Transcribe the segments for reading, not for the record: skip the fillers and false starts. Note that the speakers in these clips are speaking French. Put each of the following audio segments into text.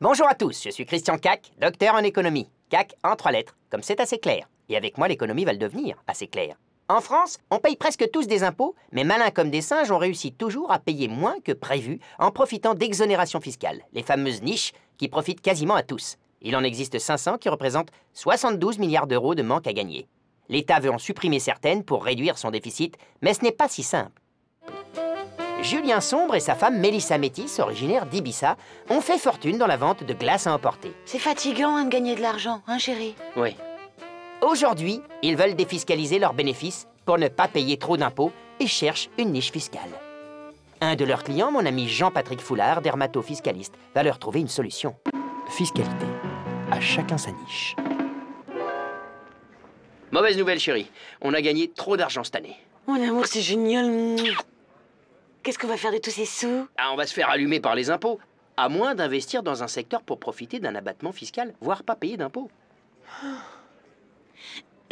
Bonjour à tous, je suis Christian Cac, docteur en économie. Cac en 3 lettres, comme c'est assez clair. Et avec moi, l'économie va le devenir assez clair. En France, on paye presque tous des impôts, mais malins comme des singes, on réussit toujours à payer moins que prévu en profitant d'exonérations fiscales, les fameuses niches qui profitent quasiment à tous. Il en existe 500 qui représentent 72 milliards d'euros de manque à gagner. L'État veut en supprimer certaines pour réduire son déficit, mais ce n'est pas si simple. Julien Sombre et sa femme Mélissa Métis, originaire d'Ibissa, ont fait fortune dans la vente de glaces à emporter. C'est fatigant de gagner de l'argent, hein chérie? Oui. Aujourd'hui, ils veulent défiscaliser leurs bénéfices pour ne pas payer trop d'impôts et cherchent une niche fiscale. Un de leurs clients, mon ami Jean-Patrick Foulard, dermato-fiscaliste, va leur trouver une solution. Fiscalité. À chacun sa niche. Mauvaise nouvelle, chérie. On a gagné trop d'argent cette année. Mon amour, c'est génial. Qu'est-ce qu'on va faire de tous ces sous? Ah, on va se faire allumer par les impôts. À moins d'investir dans un secteur pour profiter d'un abattement fiscal, voire pas payer d'impôts.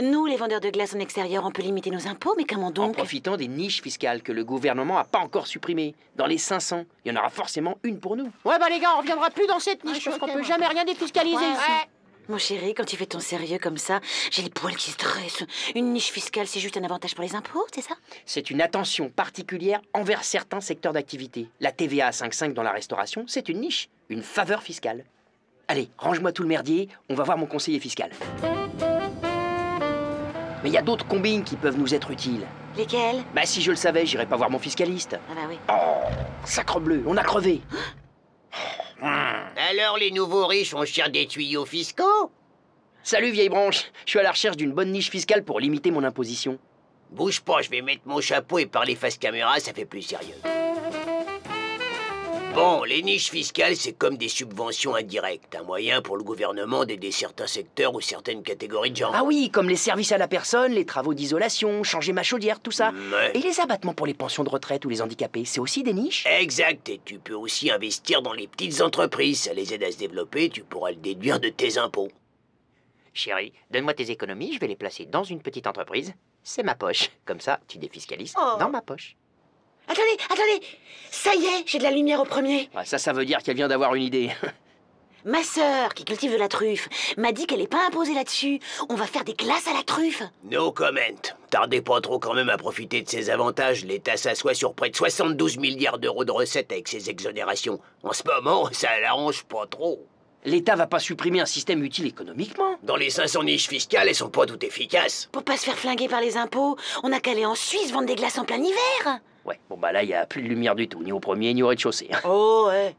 Nous, les vendeurs de glace en extérieur, on peut limiter nos impôts, mais comment En donc? profitant des niches fiscales que le gouvernement n'a pas encore supprimées. Dans les 500, il y en aura forcément une pour nous. Ouais, bah les gars, on reviendra plus dans cette niche parce qu'on peut jamais rien défiscaliser ici. Mon chéri, quand tu fais ton sérieux comme ça, j'ai les poils qui se dressent. Une niche fiscale, c'est juste un avantage pour les impôts, c'est ça? C'est une attention particulière envers certains secteurs d'activité. La TVA à 5,5 dans la restauration, c'est une niche, une faveur fiscale. Allez, range-moi tout le merdier, on va voir mon conseiller fiscal. Mais il y a d'autres combines qui peuvent nous être utiles. Lesquels? Bah si je le savais, j'irais pas voir mon fiscaliste. Ah bah oui. Oh, sacrebleu, on a crevé. Alors les nouveaux riches, on cherche des tuyaux fiscaux? Salut vieille branche, je suis à la recherche d'une bonne niche fiscale pour limiter mon imposition. Bouge pas, je vais mettre mon chapeau et parler face caméra, ça fait plus sérieux. Bon, les niches fiscales, c'est comme des subventions indirectes, un moyen pour le gouvernement d'aider certains secteurs ou certaines catégories de gens. Ah oui, comme les services à la personne, les travaux d'isolation, changer ma chaudière, tout ça. Ouais. Et les abattements pour les pensions de retraite ou les handicapés, c'est aussi des niches? Exact, et tu peux aussi investir dans les petites entreprises, ça les aide à se développer, tu pourras le déduire de tes impôts. Chérie, donne-moi tes économies, je vais les placer dans une petite entreprise. C'est ma poche. Comme ça, tu défiscalises dans ma poche. Attendez, ça y est, j'ai de la lumière au premier. Ouais, ça veut dire qu'elle vient d'avoir une idée. Ma sœur, qui cultive de la truffe, m'a dit qu'elle n'est pas imposée là-dessus. On va faire des glaces à la truffe. No comment. Tardez pas trop quand même à profiter de ces avantages. L'État s'assoit sur près de 72 milliards d'euros de recettes avec ses exonérations. En ce moment, ça l'arrange pas trop. L'État va pas supprimer un système utile économiquement. Dans les 500 niches fiscales, elles sont pas toutes efficaces. Pour pas se faire flinguer par les impôts, on a qu'à aller en Suisse vendre des glaces en plein hiver. Ouais, bon bah là, il y a plus de lumière du tout, ni au premier, ni au rez-de-chaussée. Oh ouais.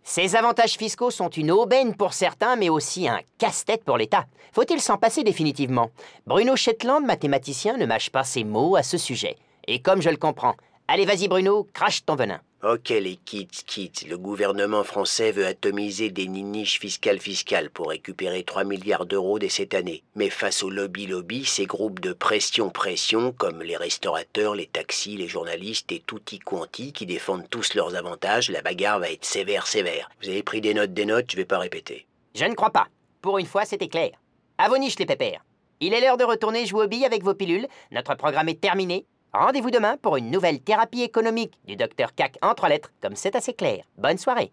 Ces avantages fiscaux sont une aubaine pour certains, mais aussi un casse-tête pour l'État. Faut-il s'en passer définitivement? Bruno Shetland, mathématicien, ne mâche pas ses mots à ce sujet. Et comme je le comprends, allez vas-y Bruno, crache ton venin. Ok les kids, le gouvernement français veut atomiser des niches fiscales pour récupérer 3 milliards d'euros dès cette année. Mais face au lobby, ces groupes de pression, comme les restaurateurs, les taxis, les journalistes et tutti quanti qui défendent tous leurs avantages, la bagarre va être sévère. Vous avez pris des notes, je vais pas répéter. Je ne crois pas. Pour une fois, c'était clair. À vos niches les pépères. Il est l'heure de retourner jouer aux billes avec vos pilules. Notre programme est terminé. Rendez-vous demain pour une nouvelle thérapie économique du Dr Cac en 3 lettres, comme c'est assez clair. Bonne soirée.